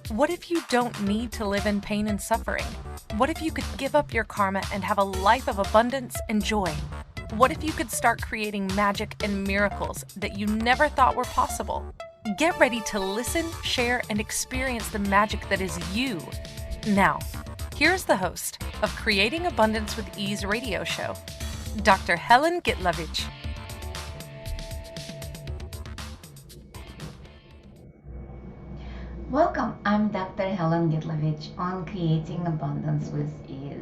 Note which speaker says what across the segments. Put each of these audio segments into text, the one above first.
Speaker 1: What if you don't need to live in pain and suffering? What if you could give up your karma and have a life of abundance and joy? What if you could start creating magic and miracles that you never thought were possible? Get ready to listen, share, and experience the magic that is you. Now, here's the host of Creating Abundance with Ease radio show, Dr. Helen Gitlevich.
Speaker 2: Welcome, I'm Dr. Helen Gitlevich on Creating Abundance with Ease.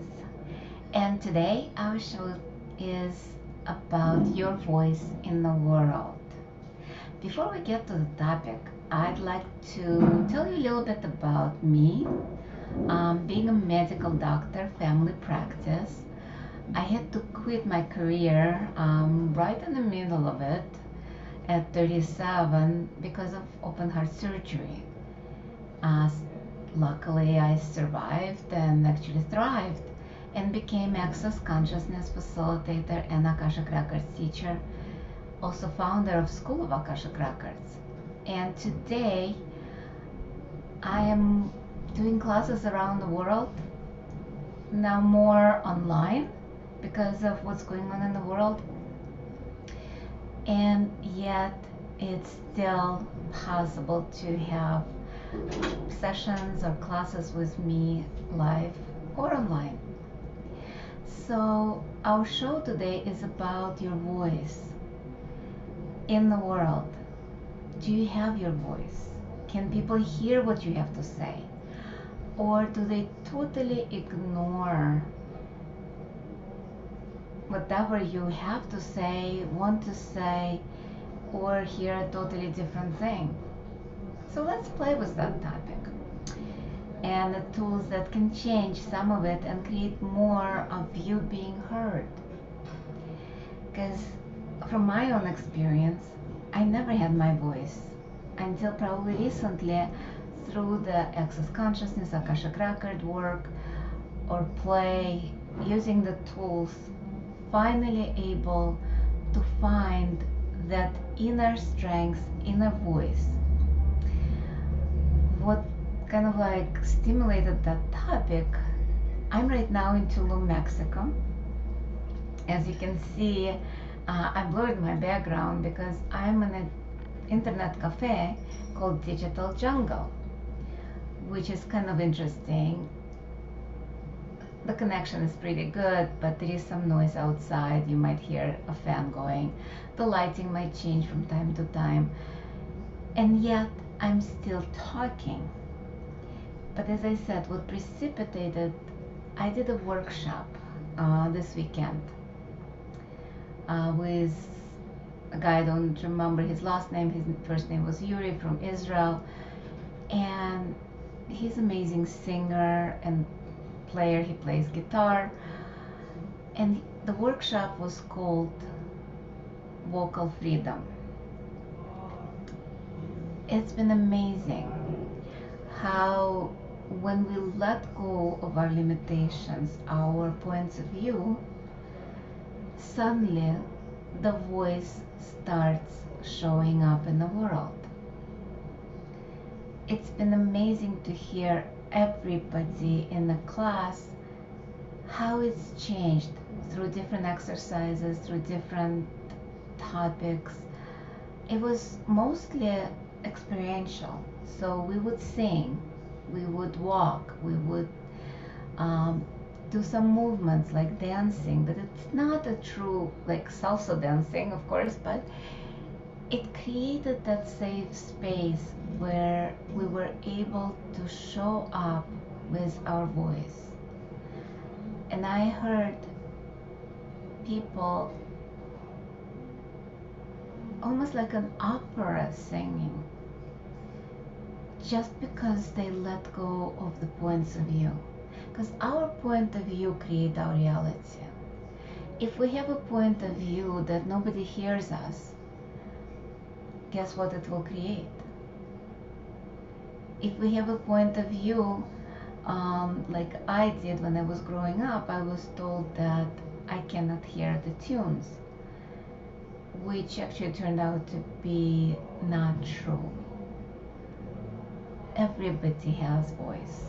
Speaker 2: And today our show is about your voice in the world. Before we get to the topic, I'd like to tell you a little bit about me. Being a medical doctor, family practice, I had to quit my career right in the middle of it at 37 because of open heart surgery. Luckily, I survived and actually thrived and became Access Consciousness Facilitator and Akashic Records teacher, also founder of School of Akashic Records. And today, I am doing classes around the world, now more online because of what's going on in the world. And yet, it's still possible to have sessions or classes with me live or online. So our show today is about your voice in the world. Do you have your voice? Can people hear what you have to say? Or do they totally ignore whatever you have to say, want to say, or hear a totally different thing? So let's play with that topic and the tools that can change some of it and create more of you being heard. Because from my own experience, I never had my voice until probably recently through the Access Consciousness, Akashic Record work, or play, using the tools, finally able to find that inner strength, inner voice. What kind of like stimulated that topic, I'm right now in Tulum, Mexico. As you can see, I blurred my background because I'm in an internet cafe called Digital Jungle, which is kind of interesting. The connection is pretty good, but there is some noise outside. You might hear a fan going. The lighting might change from time to time. And yet, I'm still talking. But as I said, what precipitated, I did a workshop this weekend with a guy, I don't remember his last name, his first name was Yuri from Israel, and he's an amazing singer and player, he plays guitar, and the workshop was called Vocal Freedom. It's been amazing how when we let go of our limitations, our points of view, suddenly the voice starts showing up in the world. It's been amazing to hear everybody in the class, how it's changed through different exercises, through different topics. It was mostly experiential. So we would sing, we would walk, we would do some movements like dancing, but it's not a true like salsa dancing, of course, but it created that safe space where we were able to show up with our voice. And I heard people almost like an opera singing, just because they let go of the points of view. Because our point of view creates our reality. If we have a point of view that nobody hears us, guess what it will create? If we have a point of view, like I did when I was growing up, I was told that I cannot hear the tunes, which actually turned out to be not true. everybody has voice.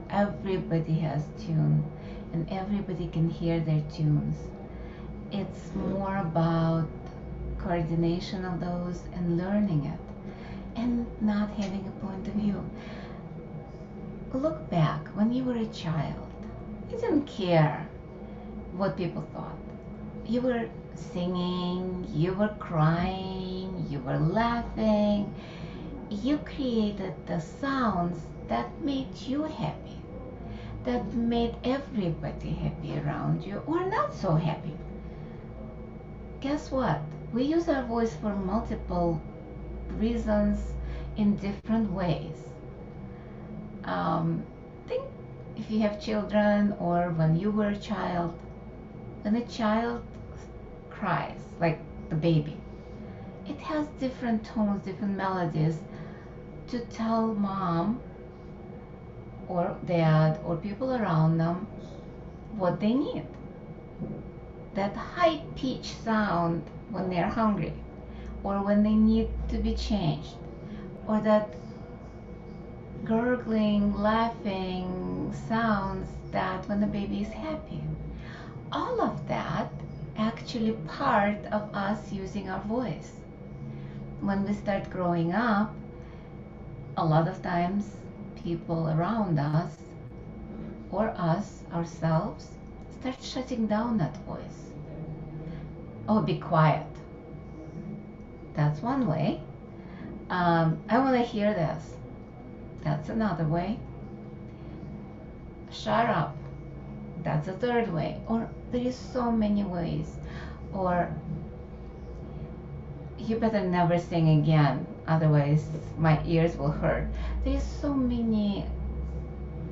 Speaker 2: Everybody has tune, and everybody can hear their tunes. It's more about coordination of those and learning it and not having a point of view. Look back when you were a child. You didn't care what people thought. You were singing, you were crying, you were laughing. You created the sounds that made you happy, that made everybody happy around you or not so happy. Guess what? We use our voice for multiple reasons in different ways. Think if you have children or when you were a child. When a child cries, like the baby, it has different tones, different melodies to tell mom or dad or people around them what they need. That high-pitched sound when they're hungry or when they need to be changed, or that gurgling, laughing sounds that when the baby is happy. All of that actually part of us using our voice. When we start growing up, a lot of times people around us or us ourselves start shutting down that voice. Oh, be quiet. That's one way. I want to hear this. That's another way. Shut up. That's a third way. Or there is so many ways. Or you better never sing again, otherwise my ears will hurt. There's so many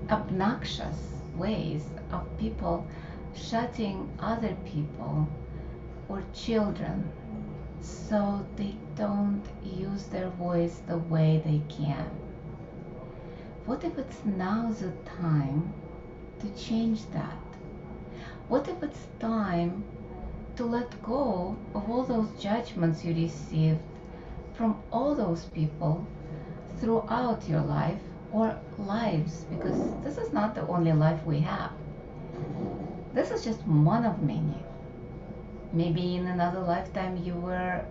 Speaker 2: obnoxious ways of people shutting other people or children so they don't use their voice the way they can. What if it's now the time to change that? What if it's time to let go of all those judgments you received from all those people throughout your life or lives? Because this is not the only life we have. This is just one of many. Maybe in another lifetime you were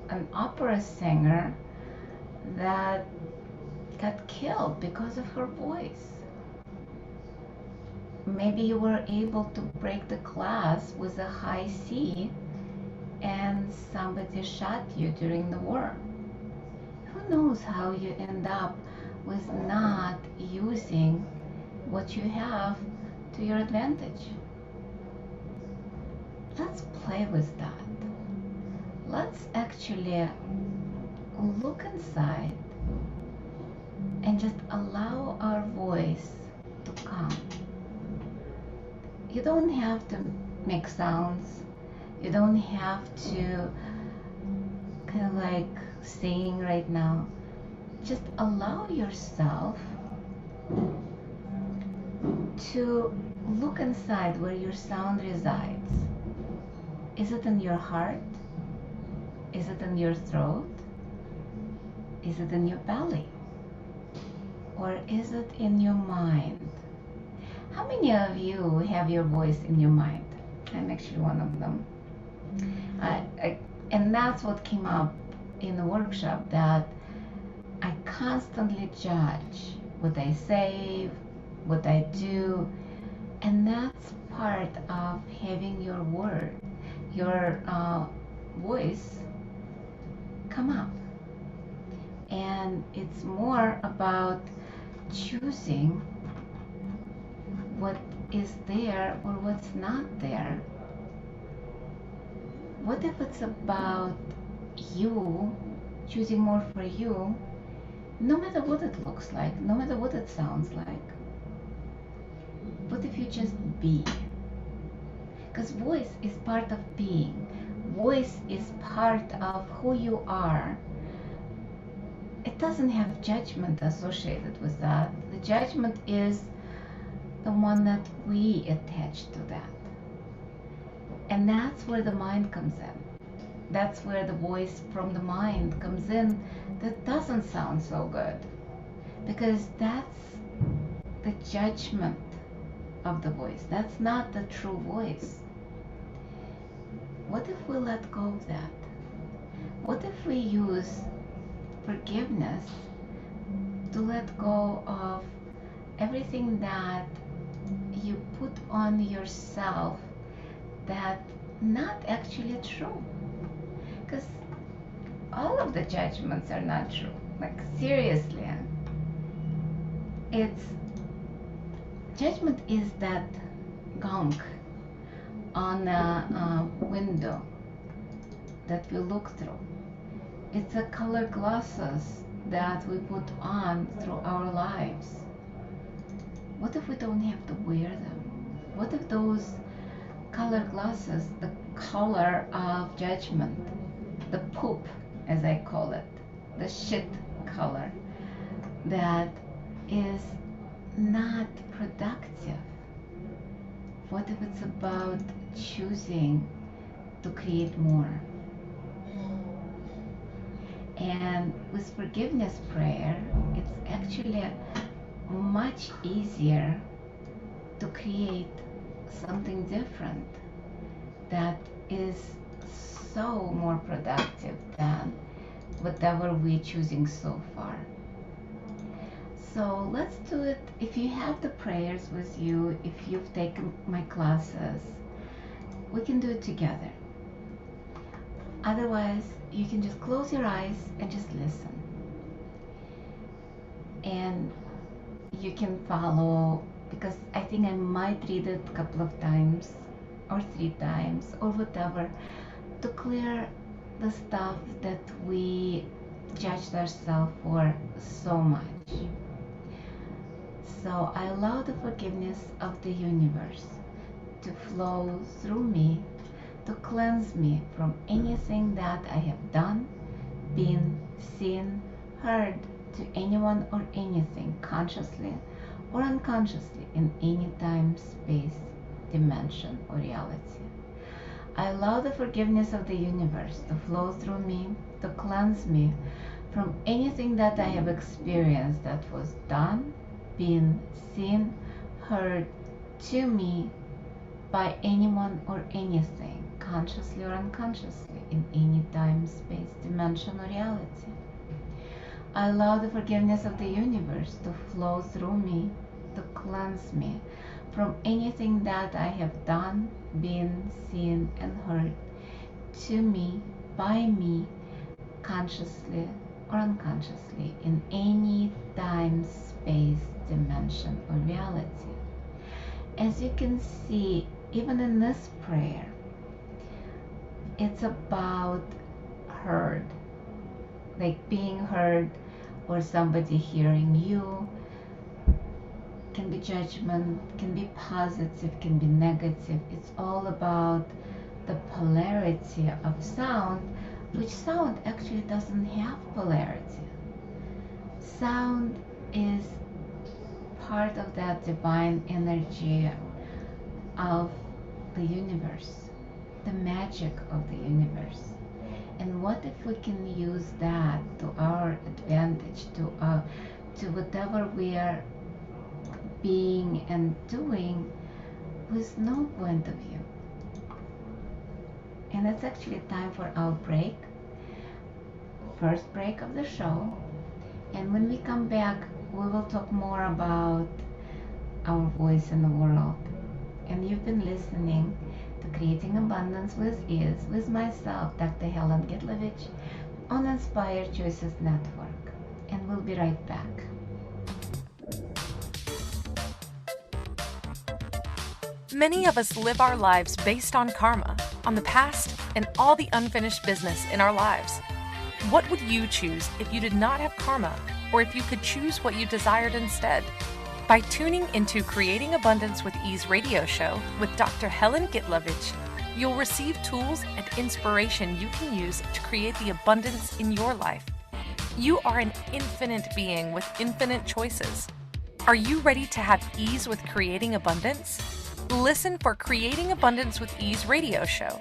Speaker 2: an opera singer that got killed because of her voice. Maybe you were able to break the glass with a high C and somebody shot you during the war. Who knows how you end up with not using what you have to your advantage? Let's play with that. Let's actually look inside and just allow our voice to come. You don't have to make sounds. You don't have to kind of like sing right now. Just allow yourself to look inside where your sound resides. Is it in your heart? Is it in your throat? Is it in your belly? Or is it in your mind? How many of you have your voice in your mind? I'm actually one of them. And that's what came up in the workshop, that I constantly judge what I say, what I do, and that's part of having your word, your voice come up. And it's more about choosing what is there or what's not there. What if it's about you choosing more for you, no matter what it looks like, no matter what it sounds like? What if you just be? Because voice is part of being. Voice is part of who you are. It doesn't have judgment associated with that. The judgment is the one that we attach to that. And that's where the mind comes in. That's where the voice from the mind comes in that doesn't sound so good. because that's the judgment of the voice. That's not the true voice. What if we let go of that? What if we use forgiveness to let go of everything that you put on yourself that not actually true? Because all of the judgments are not true. Like, seriously, it's judgment is that gunk on a window that we look through. It's a color glasses that we put on through our lives. What if we don't have to wear them? What if those color glasses, the color of judgment, the poop, as I call it, the shit color, that is not productive? What if it's about choosing to create more? And with forgiveness prayer, it's actually much easier to create something different that is so more productive than whatever we're choosing so far. So let's do it. If you have the prayers with you, if you've taken my classes, we can do it together. Otherwise, you can just close your eyes and just listen. And you can follow, because I think I might read it a couple of times or 3 times or whatever, to clear the stuff that we judged ourselves for so much. So I allow the forgiveness of the universe to flow through me, to cleanse me from anything that I have done, been, seen, heard to anyone or anything, consciously or unconsciously, in any time, space, dimension, or reality. I allow the forgiveness of the universe to flow through me, to cleanse me from anything that I have experienced that was done, been, seen, heard to me by anyone or anything, consciously or unconsciously, in any time, space, dimension, or reality. I allow the forgiveness of the universe to flow through me, to cleanse me from anything that I have done, been, seen, and heard to me, by me, consciously or unconsciously, in any time, space, dimension, or reality. As you can see, even in this prayer, it's about heard, like being heard, or somebody hearing you. Can be judgment, can be positive, can be negative. It's all about the polarity of sound, which sound actually doesn't have polarity. Sound is part of that divine energy of the universe, the magic of the universe. And what if we can use that to our advantage, to whatever we are being and doing with no point of view? And it's actually time for our break, first break of the show. And when we come back, we will talk more about our voice in the world. And you've been listening to Creating Abundance with Ease with myself, Dr. Helen Gitlevich, on Inspired Choices Network. And we'll be right back.
Speaker 1: Many of us live our lives based on karma, on the past, and all the unfinished business in our lives. What would you choose if you did not have karma, or if you could choose what you desired instead? By tuning into Creating Abundance with Ease radio show with Dr. Helen Gitlevich, you'll receive tools and inspiration you can use to create the abundance in your life. You are an infinite being with infinite choices. Are you ready to have ease with creating abundance? Listen for Creating Abundance with Ease radio show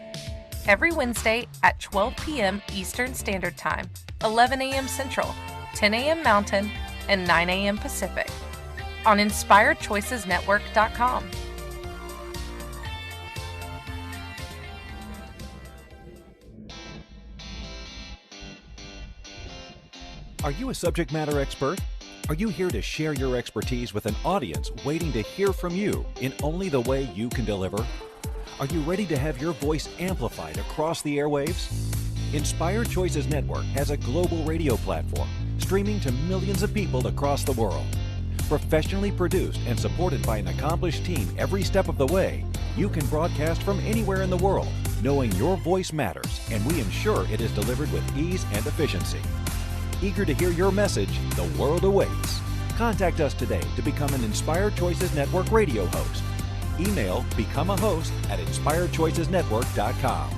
Speaker 1: every Wednesday at 12 p.m. Eastern Standard Time, 11 a.m. Central, 10 a.m. Mountain, and 9 a.m. Pacific on InspiredChoicesNetwork.com.
Speaker 3: Are you a subject matter expert? Are you here to share your expertise with an audience waiting to hear from you in only the way you can deliver? Are you ready to have your voice amplified across the airwaves? Inspired Choices Network has a global radio platform streaming to millions of people across the world. Professionally produced and supported by an accomplished team every step of the way, you can broadcast from anywhere in the world, knowing your voice matters, and we ensure it is delivered with ease and efficiency. Eager to hear your message, the world awaits. Contact us today to become an Inspired Choices Network radio host. Email become a host at inspiredchoicesnetwork.com.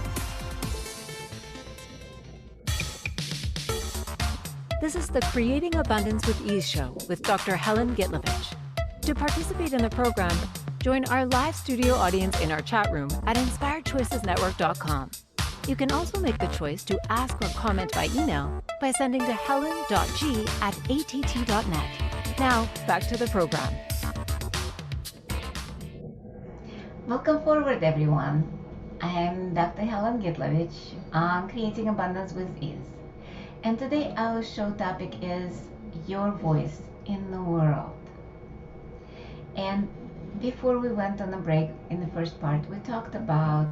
Speaker 4: This is the Creating Abundance with Ease show with Dr. Helen Gitlevich. To participate in the program, join our live studio audience in our chat room at inspiredchoicesnetwork.com. You can also make the choice to ask or comment by email by sending to helen.g@att.net. Now, back to the program.
Speaker 2: Welcome forward, everyone. I am Dr. Helen Gitlevich on Creating Abundance with Ease. And today our show topic is your voice in the world. And before we went on a break in the first part, we talked about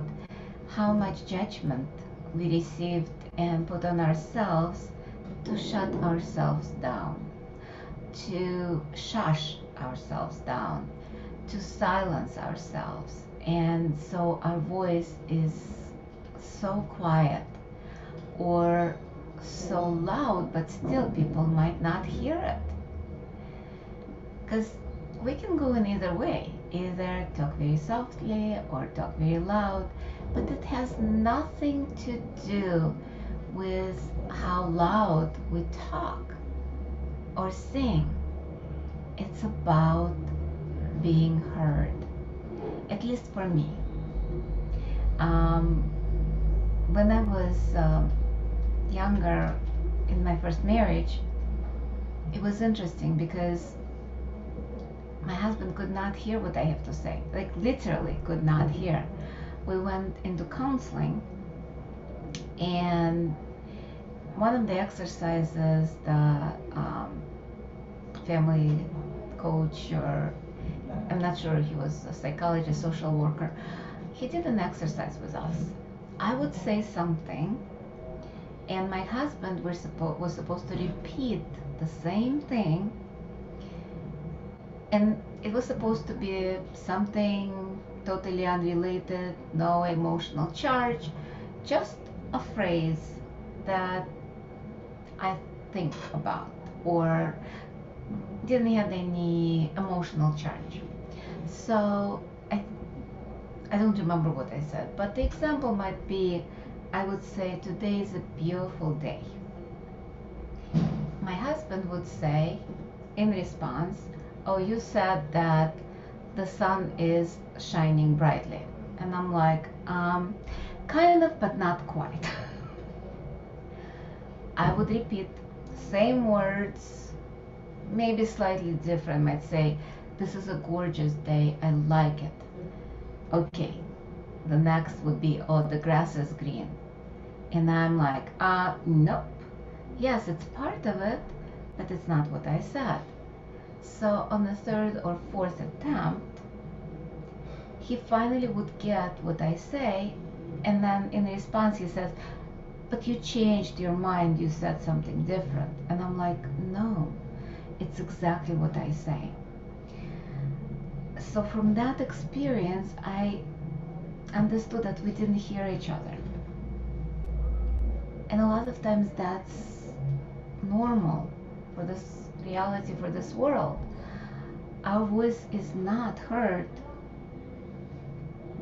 Speaker 2: how much judgment we received and put on ourselves to shut ourselves down, to shush ourselves down, to silence ourselves. And so our voice is so quiet or so loud, but still people might not hear it. Because we can go in either way, either talk very softly or talk very loud, but it has nothing to do with how loud we talk or sing. It's about being heard, at least for me. When I was younger, in my first marriage, it was interesting because my husband could not hear what I have to say, like literally could not hear. We went into counseling, and one of the exercises the family coach, or I'm not sure, he was a psychologist, social worker, he did an exercise with us. I would say something, and my husband was supposed to repeat the same thing, and it was supposed to be something totally unrelated, no emotional charge, just a phrase that I think about or didn't have any emotional charge. So I don't remember what I said, but the example might be, I would say, today is a beautiful day. My husband would say in response, oh, you said that the sun is shining brightly. And I'm like, kind of, but not quite. I would repeat same words, maybe slightly different. Might say, this is a gorgeous day, I like it. Okay, the next would be, oh, the grass is green. And I'm like, nope. Yes, it's part of it, but it's not what I said. So on the third or fourth attempt, he finally would get what I say, and then in response he says, but you changed your mind, you said something different. And I'm like, no, it's exactly what I say. So from that experience, I understood that we didn't hear each other. And a lot of times that's normal for this reality, for this world. Our voice is not heard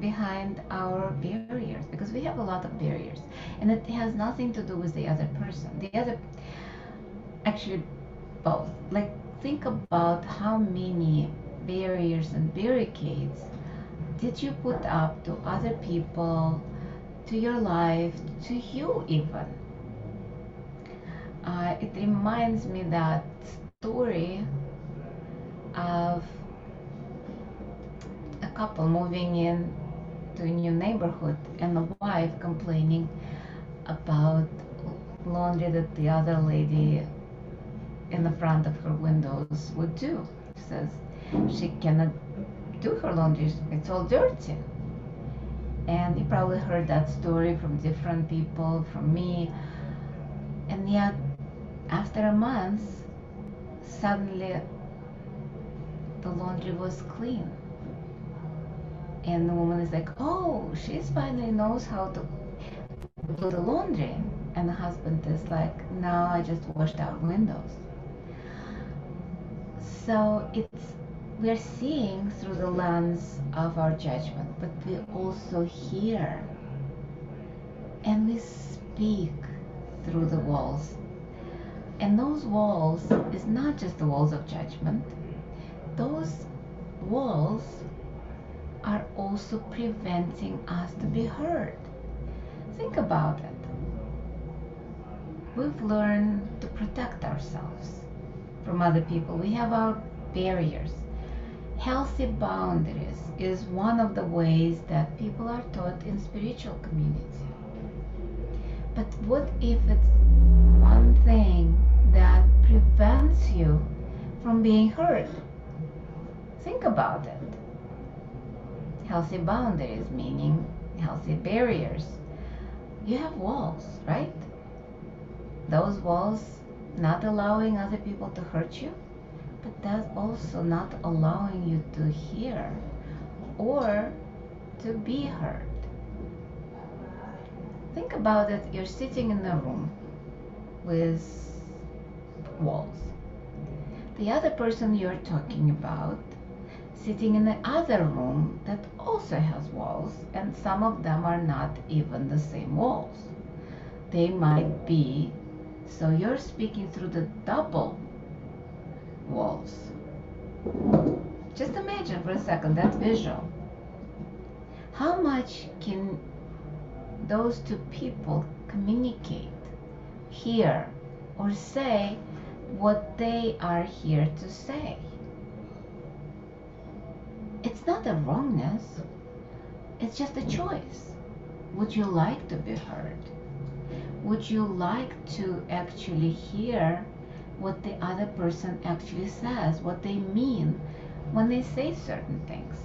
Speaker 2: behind our barriers, because we have a lot of barriers, and it has nothing to do with the other person. Actually both. Like, think about how many barriers and barricades did you put up to other people, to your life, to you even. It reminds me that story of a couple moving in to a new neighborhood and the wife complaining about laundry that the other lady in the front of her windows would do. She says she cannot do her laundry, it's all dirty. And you probably heard that story from different people, from me. And yet, after a month, suddenly the laundry was clean. And the woman is like, oh, she finally knows how to do the laundry. And the husband is like, no, I just washed our windows. So we're seeing through the lens of our judgment, but we also hear and we speak through the walls. And those walls is not just the walls of judgment. Those walls are also preventing us to be heard. Think about it. We've learned to protect ourselves from other people. We have our barriers. Healthy boundaries is one of the ways that people are taught in spiritual community. But what if it's one thing that prevents you from being heard? Think about it. Healthy boundaries, meaning healthy barriers. You have walls, right? Those walls not allowing other people to hurt you, but that's also not allowing you to hear or to be heard. Think about it. You're sitting in a room with walls. The other person you're talking about sitting in the other room that also has walls, and some of them are not even the same walls. They might be, so you're speaking through the double walls. Just imagine for a second that visual. How much can those two people communicate, hear, or say what they are here to say? It's not a wrongness, it's just a choice. Would you like to be heard? Would you like to actually hear what the other person actually says, what they mean when they say certain things?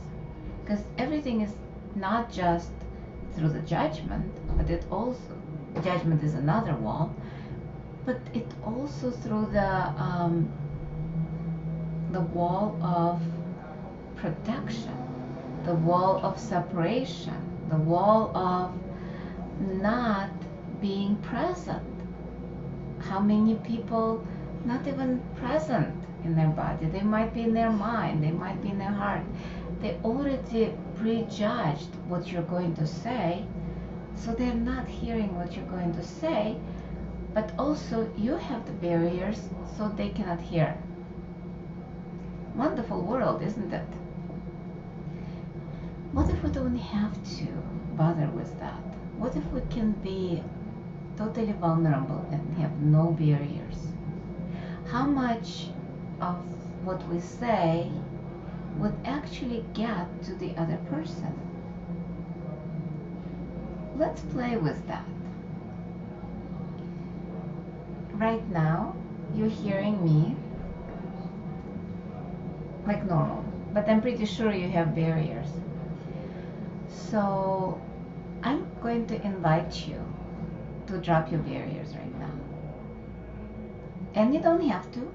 Speaker 2: Because everything is not just through the judgment, but it also, judgment is another wall, but it also through the wall of protection, the wall of separation, the wall of not being present. How many people not even present in their body? They might be in their mind, they might be in their heart. They already prejudged what you're going to say, so they're not hearing what you're going to say, but also you have the barriers so they cannot hear. Wonderful world, isn't it? What if we don't have to bother with that? What if we can be totally vulnerable and have no barriers? How much of what we say would actually get to the other person? Let's play with that. Right now, you're hearing me like normal, but I'm pretty sure you have barriers. So I'm going to invite you to drop your barriers right now. And you don't have to.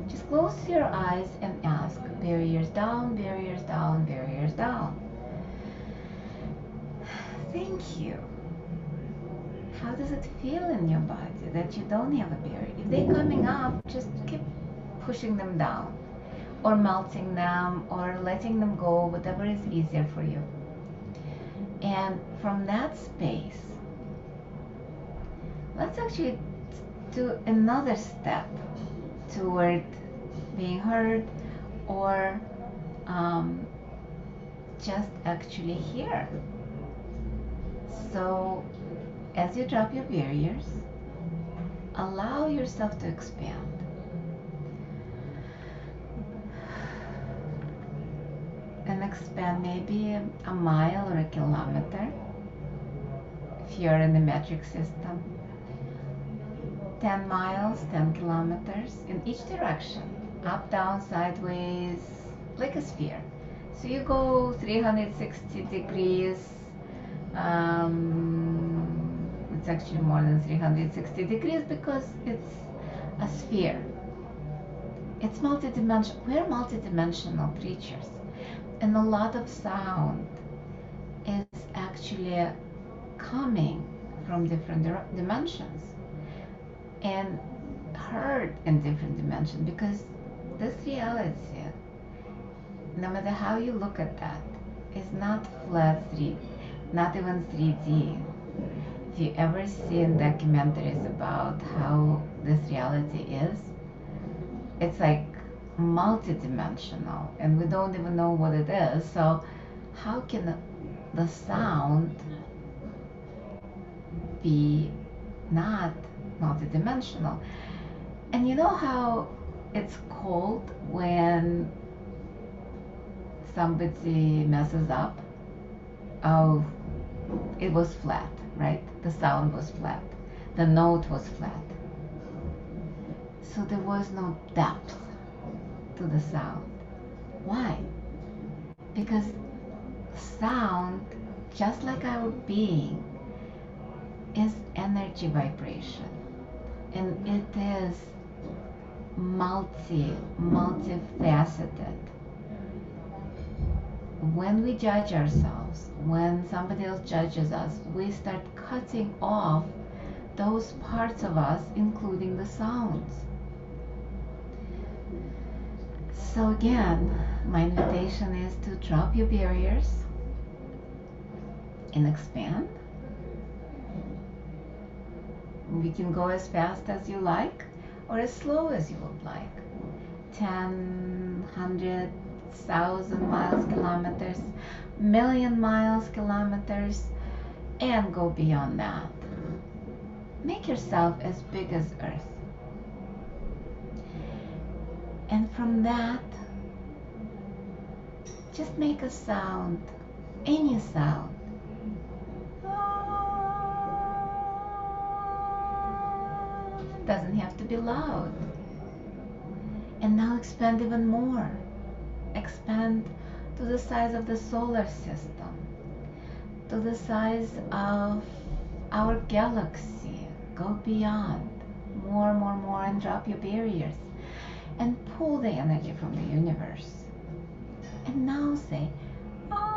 Speaker 2: Just close your eyes and ask, barriers down, barriers down, barriers down. Thank you. How does it feel in your body that you don't have a barrier? If they're coming up, just keep pushing them down, or melting them, or letting them go, whatever is easier for you. And from that space, let's actually do another step toward being heard, or just actually hear. So as you drop your barriers, allow yourself to expand. expand maybe a mile or a kilometer if you're in the metric system. 10 miles, 10 kilometers in each direction, up, down, sideways, like a sphere. So you go 360 degrees. It's actually more than 360 degrees because it's a sphere. It's multidimensional. We're multidimensional creatures, and a lot of sound is actually coming from different dimensions and heard in different dimensions, because this reality, no matter how you look at that, is not flat 3D, not even 3D. If you ever seen documentaries about how this reality is, it's like multidimensional, and we don't even know what it is. So how can the sound be not multidimensional? And you know how it's called when somebody messes up? Oh, it was flat, right? The sound was flat. The note was flat. So there was no depth to the sound. Why? Because sound, just like our being, is energy vibration. And it is multifaceted. When we judge ourselves, when somebody else judges us, we start cutting off those parts of us, including the sounds. So again, my invitation is to drop your barriers and expand. We can go as fast as you like or as slow as you would like. 10, 100,000 miles, kilometers, million miles, kilometers, and go beyond that. Make yourself as big as Earth. And from that, just make a sound, any sound. Doesn't have to be loud. And now expand even more. Expand to the size of the solar system, to the size of our galaxy. Go beyond, more, and drop your barriers. And pull the energy from the universe. And now say, "Ah."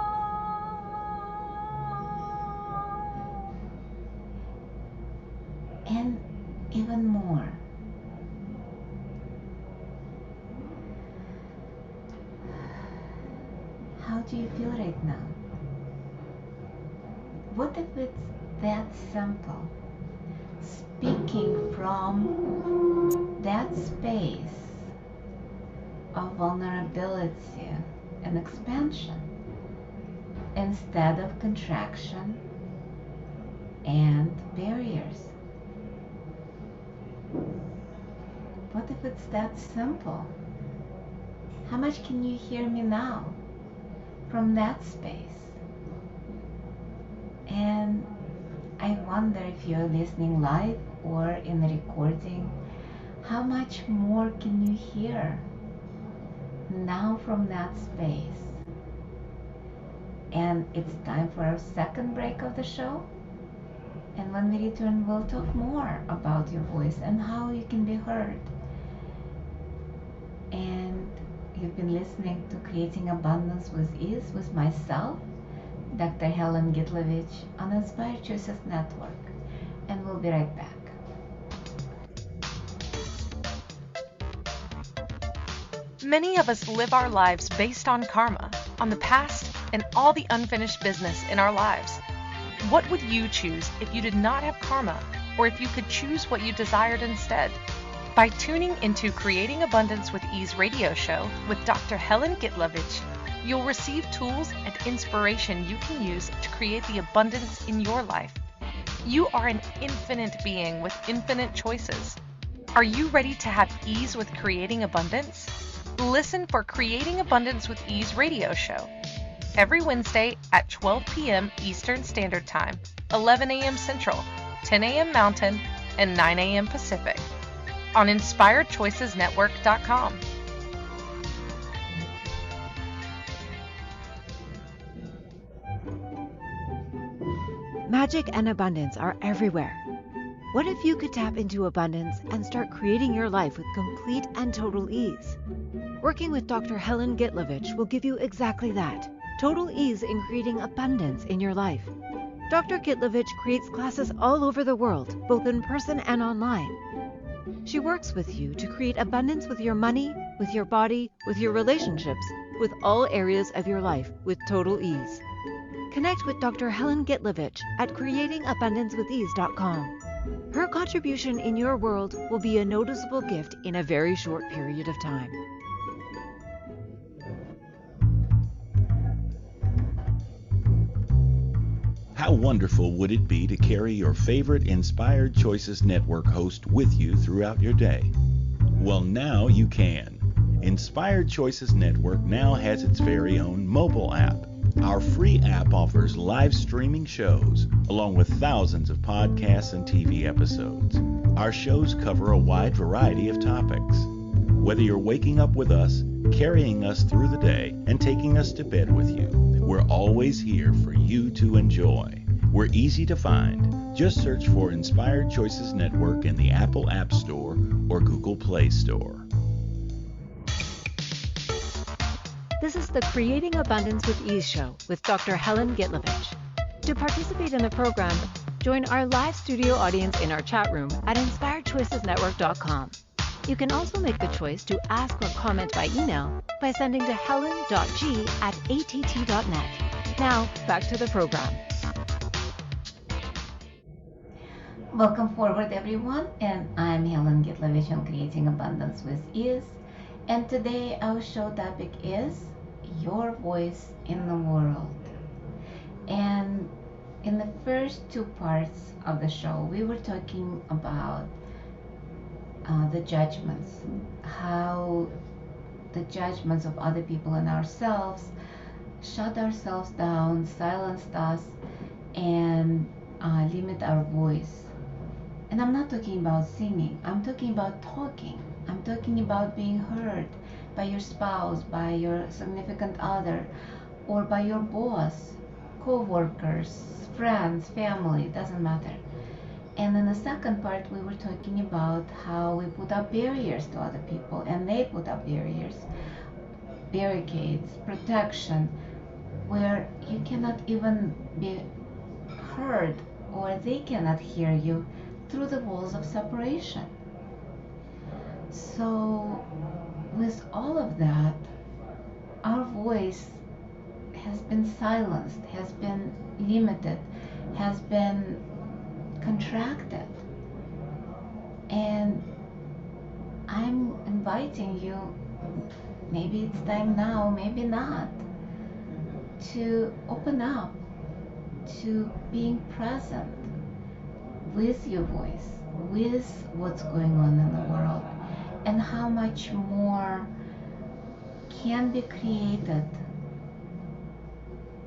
Speaker 2: And even more. How do you feel right now? What if it's that simple? Speaking from that space of vulnerability and expansion instead of contraction and barriers. What if it's that simple? How much can you hear me now from that space? And I wonder if you're listening live or in the recording, how much more can you hear now from that space? And it's time for our second break of the show. And when we return, we'll talk more about your voice and how you can be heard. And you've been listening to Creating Abundance with Ease with myself, Dr. Helen Gitlevich, on Inspired Choices Network. And we'll be right back.
Speaker 1: Many of us live our lives based on karma, on the past, and all the unfinished business in our lives. What would you choose if you did not have karma, or if you could choose what you desired instead? By tuning into Creating Abundance with Ease radio show with Dr. Helen Gitlevich, you'll receive tools and inspiration you can use to create the abundance in your life. You are an infinite being with infinite choices. Are you ready to have ease with creating abundance? Listen for Creating Abundance with Ease radio show. every Wednesday at 12 p.m. Eastern Standard Time, 11 a.m. Central, 10 a.m. Mountain, and 9 a.m. Pacific on InspiredChoicesNetwork.com.
Speaker 4: Magic and abundance are everywhere. What if you could tap into abundance and start creating your life with complete and total ease? Working with Dr. Helen Gitlevich will give you exactly that, total ease in creating abundance in your life. Dr. Gitlevich creates classes all over the world, both in person and online. She works with you to create abundance with your money, with your body, with your relationships, with all areas of your life with total ease. Connect with Dr. Helen Gitlevich at creatingabundancewithease.com. Her contribution in your world will be a noticeable gift in a very short period of time.
Speaker 5: How wonderful would it be to carry your favorite Inspired Choices Network host with you throughout your day? Well, now you can. Inspired Choices Network now has its very own mobile app. Our free app offers live streaming shows, along with thousands of podcasts and TV episodes. Our shows cover a wide variety of topics. Whether you're waking up with us, carrying us through the day, and taking us to bed with you, we're always here for you to enjoy. We're easy to find. Just search for Inspired Choices Network in the Apple App Store or Google Play Store.
Speaker 4: This is the Creating Abundance with Ease show with Dr. Helen Gitlevich. To participate in the program, join our live studio audience in our chat room at InspiredChoicesNetwork.com. You can also make the choice to ask or comment by email by sending to helen.g@att.net. Now, back to the program.
Speaker 2: Welcome forward, everyone, and I'm Helen Gitlevich on Creating Abundance with Ease. And today our show topic is your voice in the world. And in the first two parts of the show, we were talking about the judgments, how the judgments of other people and ourselves shut ourselves down, silenced us, and limit our voice. And I'm not talking about singing, I'm talking about talking. I'm talking about being heard by your spouse, by your significant other, or by your boss, co-workers, friends, family, doesn't matter. And in the second part, we were talking about how we put up barriers to other people, and they put up barriers, barricades, protection, where you cannot even be heard, or they cannot hear you through the walls of separation. So with all of that, our voice has been silenced, has been limited, has been contracted. And I'm inviting you, maybe it's time now, maybe not, to open up to being present with your voice, with what's going on in the world, and how much more can be created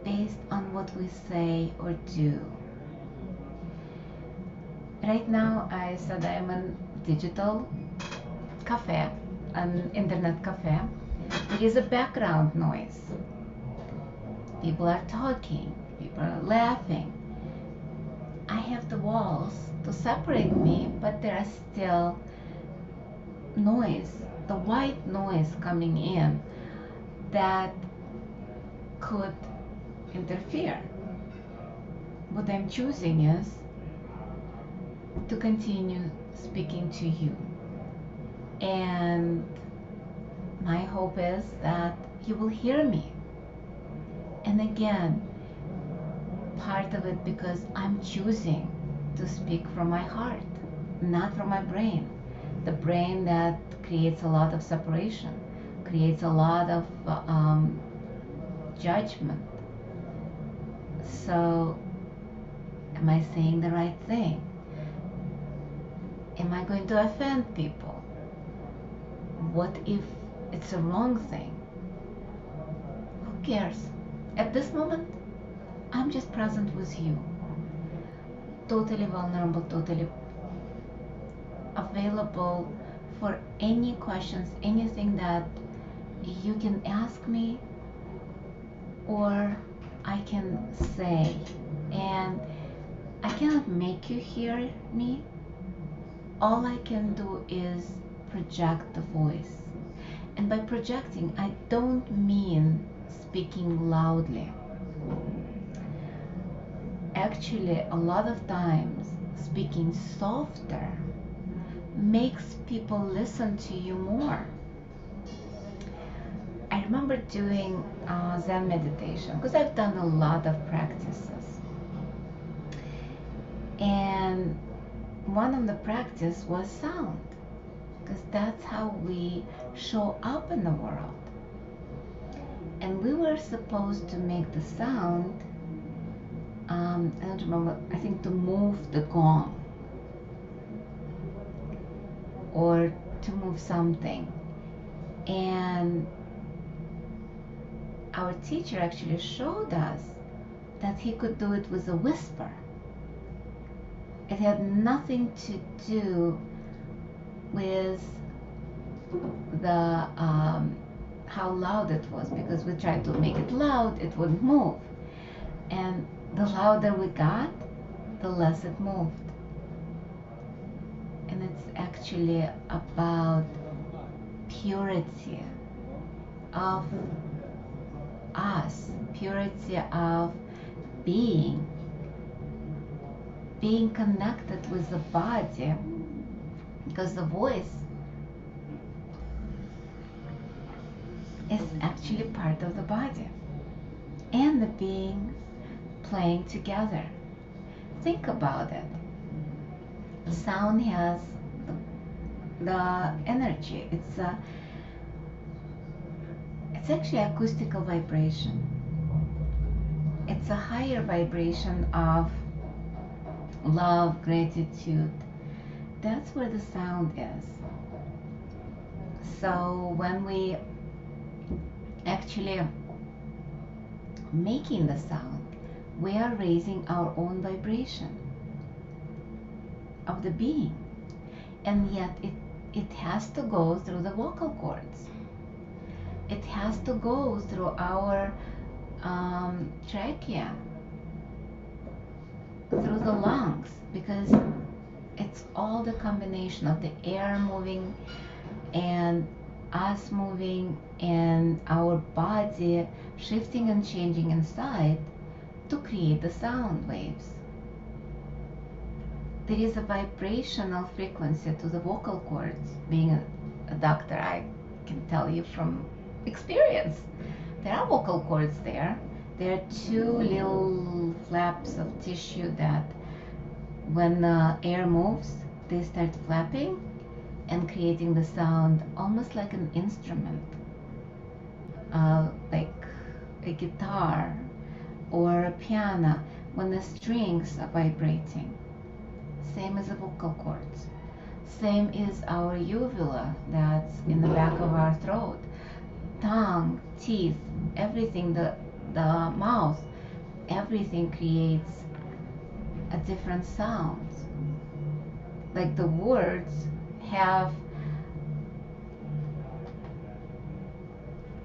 Speaker 2: based on what we say or do. Right now, I said I'm a digital cafe, an internet cafe. There is a background noise. People are talking, people are laughing. I have the walls to separate me, but there are still noise, the white noise coming in that could interfere. What I'm choosing is to continue speaking to you. And my hope is that you will hear me. And again, part of it because I'm choosing to speak from my heart, not from my brain. The brain that creates a lot of separation, creates a lot of judgment. So, am I saying the right thing? Am I going to offend people? What if it's a wrong thing? Who cares? At this moment, I'm just present with you. Totally vulnerable, totally available for any questions, anything that you can ask me or I can say. And I cannot make you hear me. All I can do is project the voice. And by projecting, I don't mean speaking loudly. Actually, a lot of times, speaking softer makes people listen to you more. I remember doing Zen meditation because I've done a lot of practices. And one of the practice was sound, because that's how we show up in the world. And we were supposed to make the sound, I don't remember, I think to move the gong or to move something. And our teacher actually showed us that he could do it with a whisper. It had nothing to do with the how loud it was, because we tried to make it loud, it wouldn't move. And the louder we got, the less it moved. And it's actually about purity of us, purity of being connected with the body, because the voice is actually part of the body and the being playing together. Think about it. The sound has the energy. It's actually acoustical vibration. It's a higher vibration of love, gratitude. That's where the sound is. So when we actually making the sound, we are raising our own vibration of the being. And yet it has to go through the vocal cords. It has to go through our trachea, through the lungs, because it's all the combination of the air moving and us moving and our body shifting and changing inside to create the sound waves. There is a vibrational frequency to the vocal cords. Being a doctor, I can tell you from experience. There are vocal cords there. There are two little flaps of tissue that when the air moves, they start flapping and creating the sound almost like an instrument, like a guitar or a piano when the strings are vibrating. Same as the vocal cords. Same is our uvula that's in the back of our throat. Tongue, teeth, everything, the mouth, everything creates a different sound. Like the words have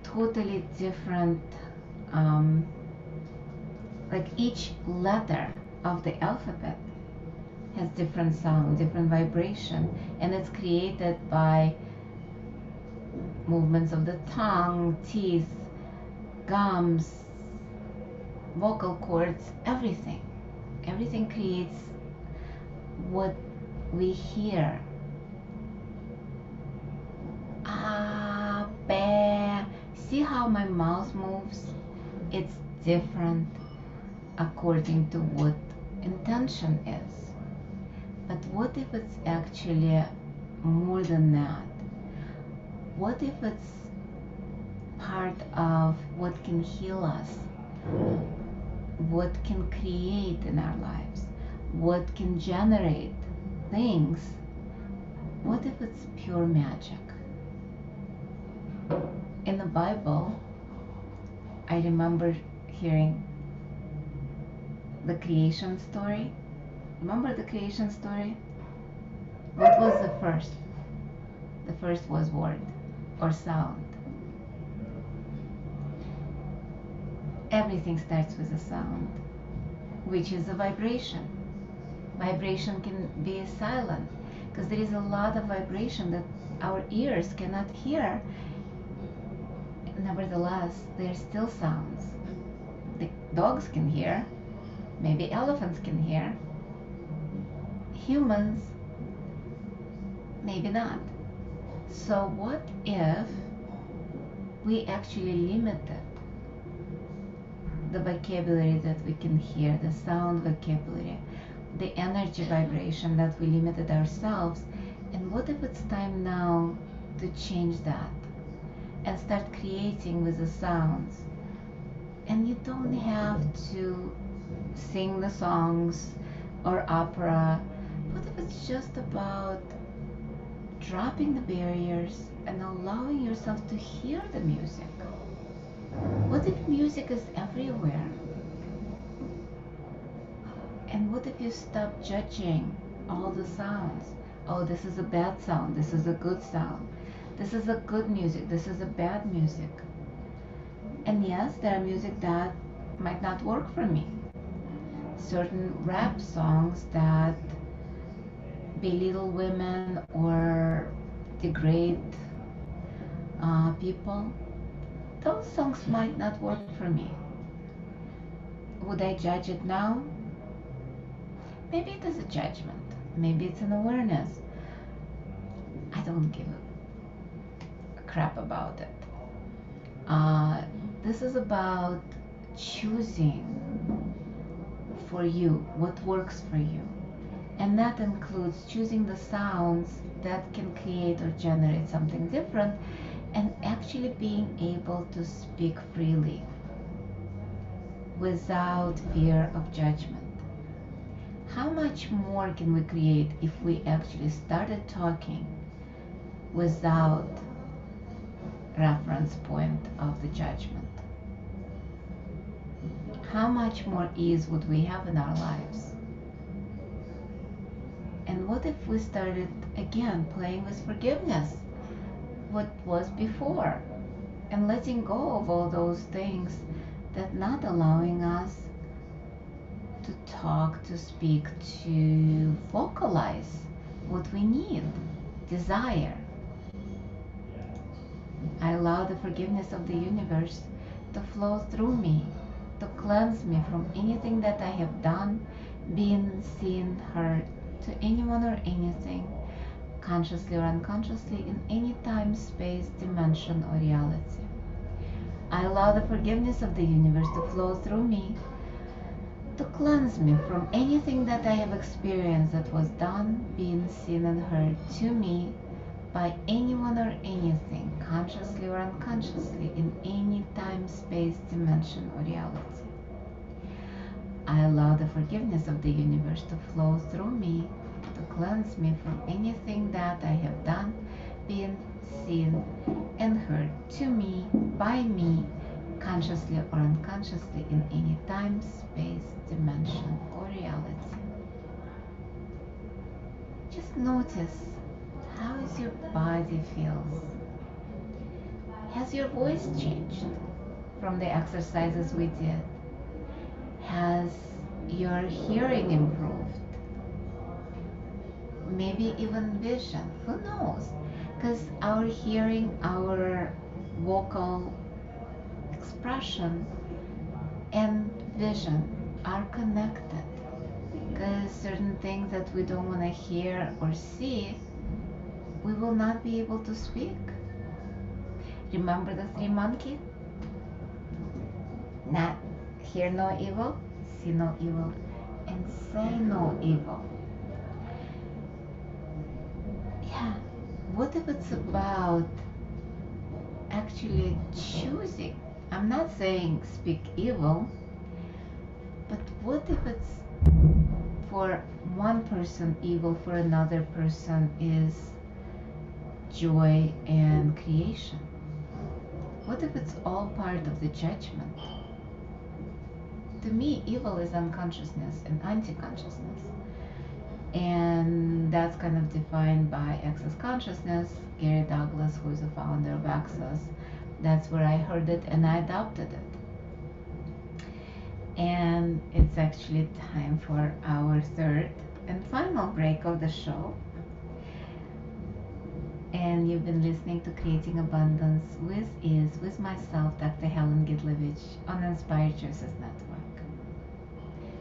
Speaker 2: totally different, like each letter of the alphabet has different sound, different vibration, and it's created by movements of the tongue, teeth, gums, vocal cords, everything. Everything creates what we hear. Ah, bah. See how my mouth moves? It's different according to what intention is. But what if it's actually more than that? What if it's part of what can heal us? What can create in our lives? What can generate things? What if it's pure magic? In the Bible, I remember hearing the creation story. Remember the creation story? What was the first? The first was word or sound. Everything starts with a sound, which is a vibration. Vibration can be silent because there is a lot of vibration that our ears cannot hear. Nevertheless, there are still sounds. The dogs can hear, maybe elephants can hear. Humans, maybe not. So what if we actually limited the vocabulary that we can hear, the sound vocabulary, the energy vibration that we limited ourselves? And what if it's time now to change that and start creating with the sounds? And you don't have to sing the songs or opera. What if it's just about dropping the barriers and allowing yourself to hear the music? What if music is everywhere? And what if you stop judging all the sounds? Oh, this is a bad sound, this is a good sound, this is a good music, this is a bad music. And yes, there are music that might not work for me. Certain rap songs that belittle women or degrade people, those songs might not work for me. Would I judge it now? Maybe it is a judgment. Maybe it's an awareness. I don't give a crap about it. This is about choosing for you what works for you. And that includes choosing the sounds that can create or generate something different, and actually being able to speak freely without fear of judgment. How much more can we create if we actually started talking without reference point of the judgment? How much more ease would we have in our lives? And what if we started again playing with forgiveness, what was before, and letting go of all those things that not allowing us to talk, to speak, to vocalize what we need, desire. I allow the forgiveness of the universe to flow through me, to cleanse me from anything that I have done, been, seen, heard, to anyone or anything, consciously or unconsciously, in any time, space, dimension, or reality. I allow the forgiveness of the universe to flow through me, to cleanse me from anything that I have experienced that was done, been, seen, and heard to me by anyone or anything, consciously or unconsciously, in any time, space, dimension, or reality. I allow the forgiveness of the universe to flow through me, to cleanse me from anything that I have done, been, seen, and heard to me, by me, consciously or unconsciously, in any time, space, dimension, or reality. Just notice how is your body feels. Has your voice changed from the exercises we did? Has your hearing improved? Maybe even vision, who knows? Because our hearing, our vocal expression, and vision are connected. Because certain things that we don't want to hear or see, we will not be able to speak. Remember the three monkeys? Not hear no evil, see no evil, and say no evil. Yeah, what if it's about actually choosing? I'm not saying speak evil, but what if it's for one person evil, for another person is joy and creation? What if it's all part of the judgment? to me, evil is unconsciousness and anti-consciousness. And that's kind of defined by Access Consciousness. Gary Douglas, who is the founder of Access, that's where I heard it and I adopted it. And it's actually time for our third and final break of the show. And you've been listening to Creating Abundance with Ease with myself, Dr. Helen Gitlevich, on Inspired Choices Network.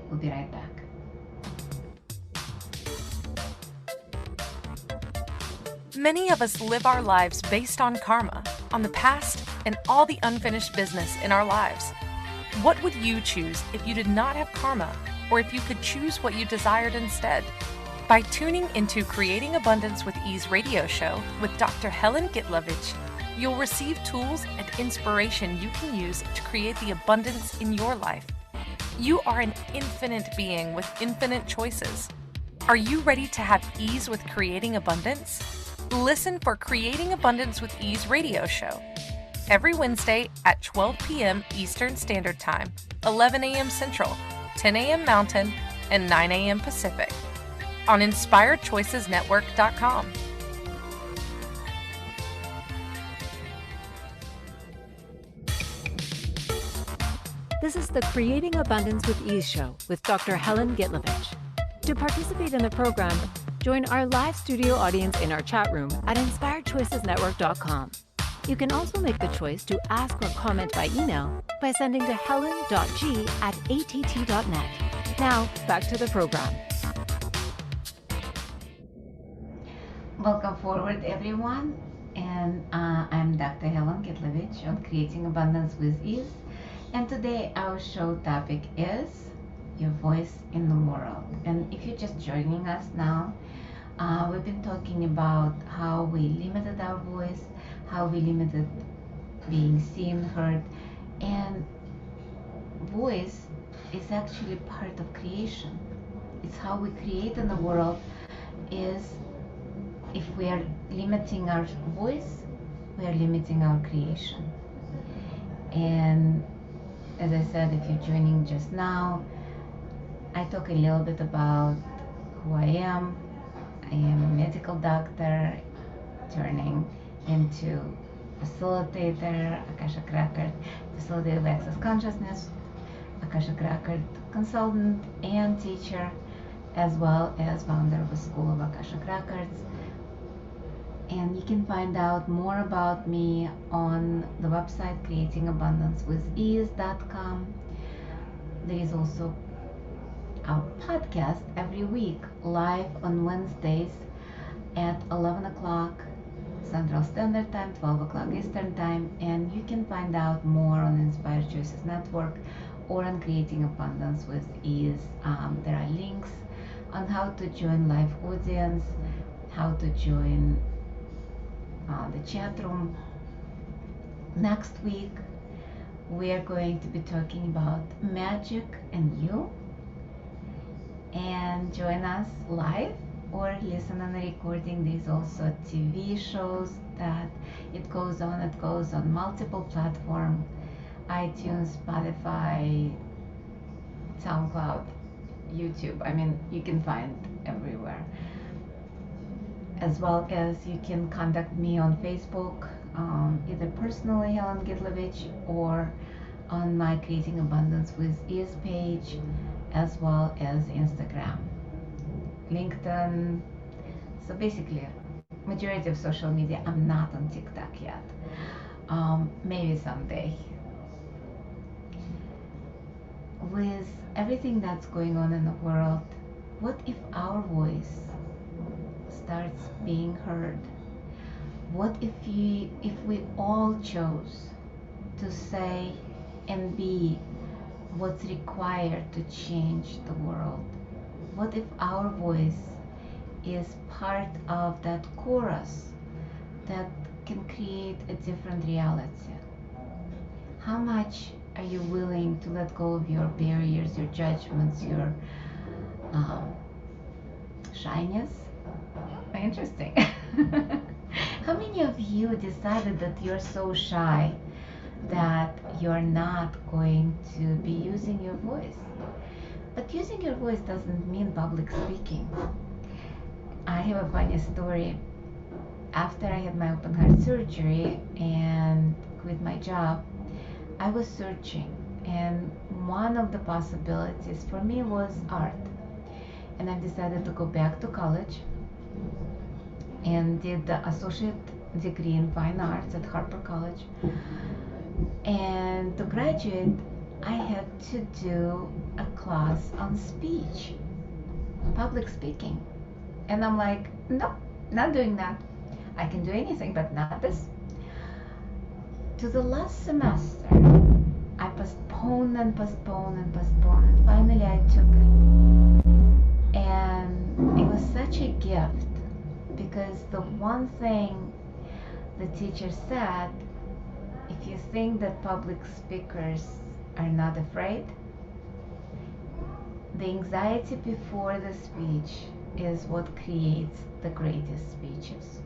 Speaker 2: We'll be right back.
Speaker 1: Many of us live our lives based on karma, on the past, and all the unfinished business in our lives. What would you choose if you did not have karma, or if you could choose what you desired instead? By tuning into Creating Abundance with Ease radio show with Dr. Helen Gitlevich, you'll receive tools and inspiration you can use to create the abundance in your life. You are an infinite being with infinite choices. Are you ready to have ease with creating abundance? Listen for Creating Abundance with Ease radio show every Wednesday at 12 p.m. Eastern Standard Time, 11 a.m. Central, 10 a.m. Mountain, and 9 a.m. Pacific on InspiredChoicesNetwork.com.
Speaker 4: This is the Creating Abundance with Ease show with Dr. Helen Gitlevich. To participate in the program, join our live studio audience in our chat room at InspiredChoicesNetwork.com. You can also make the choice to ask or comment by email by sending to helen.g@att.net. Now, back to the program.
Speaker 2: Welcome forward, everyone. And I'm Dr. Helen Gitlevich on Creating Abundance with Ease. And today our show topic is your voice in the world. And if you're just joining us now, we've been talking about how we limited our voice, how we limited being seen, heard, and voice is actually part of creation. It's how we create in the world. Is if we are limiting our voice, we are limiting our creation. And as I said, if you're joining just now, I talk a little bit about who I am. I am a medical doctor turning into facilitator, Akashic Record, facilitator of Access Consciousness, Akashic Record consultant and teacher, as well as founder of a school of Akashic Records. And you can find out more about me on the website creatingabundancewithease.com. There is also our podcast every week, live on Wednesdays at 11 o'clock Central Standard Time, 12 o'clock Eastern Time, and you can find out more on Inspired Choices Network or on Creating Abundance with Ease. There are links on how to join live audience, how to join the chat room. Next week we are going to be talking about magic and you, and join us live or listen on the recording. There's also TV shows that it goes on multiple platforms: iTunes, Spotify, SoundCloud, YouTube. I mean, you can find everywhere. As well as you can contact me on Facebook, either personally, Helen Gitlevich, or on my Creating Abundance with Ease page, as well as Instagram, LinkedIn. So basically, majority of social media. I'm not on TikTok yet. Maybe someday. With everything that's going on in the world, what if our voice starts being heard? What if we all chose to say and be what's required to change the world? What if our voice is part of that chorus that can create a different reality? How much are you willing to let go of your barriers, your judgments, your shyness? Interesting. How many of you decided that you're so shy that you're not going to be using your voice. But using your voice doesn't mean public speaking. I have a funny story. After I had my open heart surgery and quit my job, I was searching, and one of the possibilities for me was art. And I decided to go back to college and did the associate degree in fine arts at Harper College. And to graduate, I had to do a class on speech, public speaking. And I'm like, nope, not doing that. I can do anything, but not this. To the last semester, I postponed and postponed and postponed. And finally, I took it. And it was such a gift, because the one thing the teacher said, if you think that public speakers are not afraid, the anxiety before the speech is what creates the greatest speeches.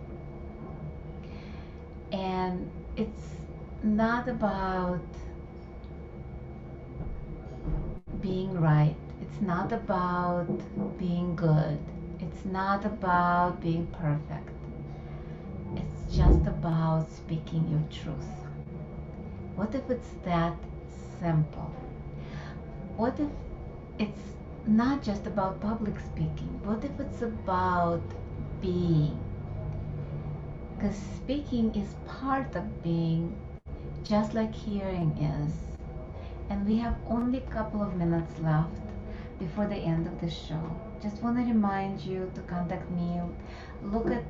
Speaker 2: And it's not about being right. It's not about being good. It's not about being perfect. It's just about speaking your truth. What if it's that simple? What if it's not just about public speaking? What if it's about being? Because speaking is part of being, just like hearing is. And we have only a couple of minutes left before the end of the show. Just want to remind you to contact me. Look at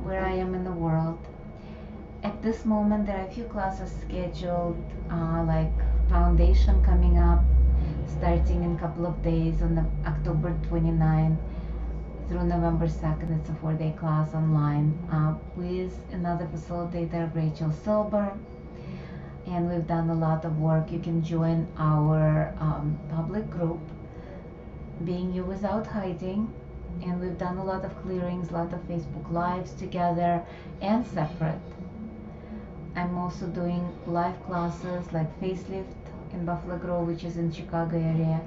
Speaker 2: where I am in the world. At this moment, there are a few classes scheduled, like Foundation coming up, starting in a couple of days on October 29 through November 2nd. It's a 4-day class online with another facilitator, Rachel Silber. And we've done a lot of work. You can join our public group, Being You Without Hiding. And we've done a lot of clearings, a lot of Facebook Lives together and separate. I'm also doing live classes like Facelift in Buffalo Grove, which is in Chicago area.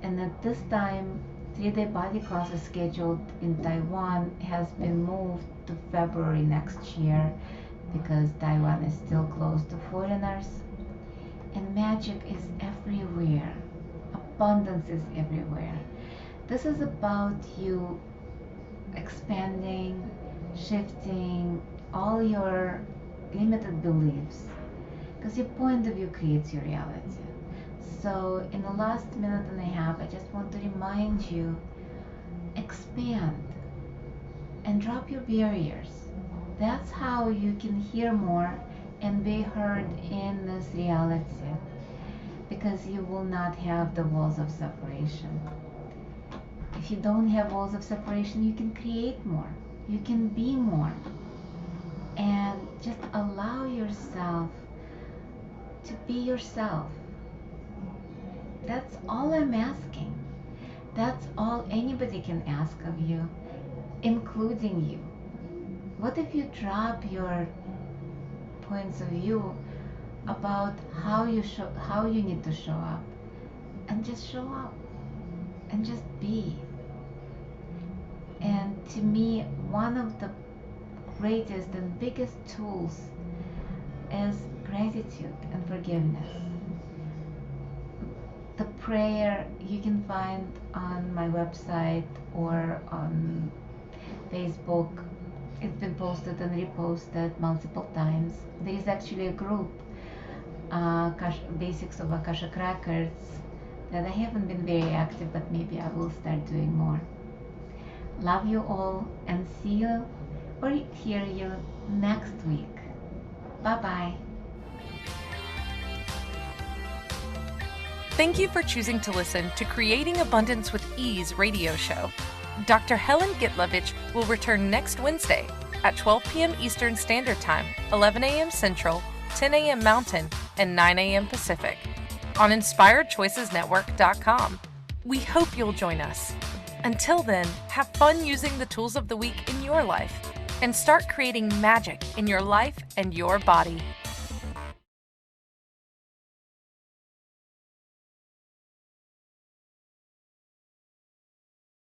Speaker 2: And at this time, 3-day body classes scheduled in Taiwan has been moved to February next year, because Taiwan is still closed to foreigners. And magic is everywhere. Abundance is everywhere. This is about you expanding, shifting all your limited beliefs, because your point of view creates your reality. So in the last minute and a half, I just want to remind you, expand and drop your barriers. That's how you can hear more and be heard in this reality, because you will not have the walls of separation. If you don't have walls of separation, you can create more, you can be more, and just allow yourself to be yourself. That's all I'm asking. That's all anybody can ask of you, including you. What if you drop your points of view about how you need to show up, and just show up and just be? And to me, one of the greatest and biggest tools is gratitude and forgiveness. The prayer you can find on my website or on Facebook. It's been posted and reposted multiple times. There is actually a group, Basics of Akashic Records, that I haven't been very active, but maybe I will start doing more. Love you all, and see you or hear you next week. Bye-bye.
Speaker 1: Thank you for choosing to listen to Creating Abundance with Ease radio show. Dr. Helen Gitlevich will return next Wednesday at 12 p.m. Eastern Standard Time, 11 a.m. Central, 10 a.m. Mountain, and 9 a.m. Pacific on InspiredChoicesNetwork.com. We hope you'll join us. Until then, have fun using the tools of the week in your life and start creating magic in your life and your body.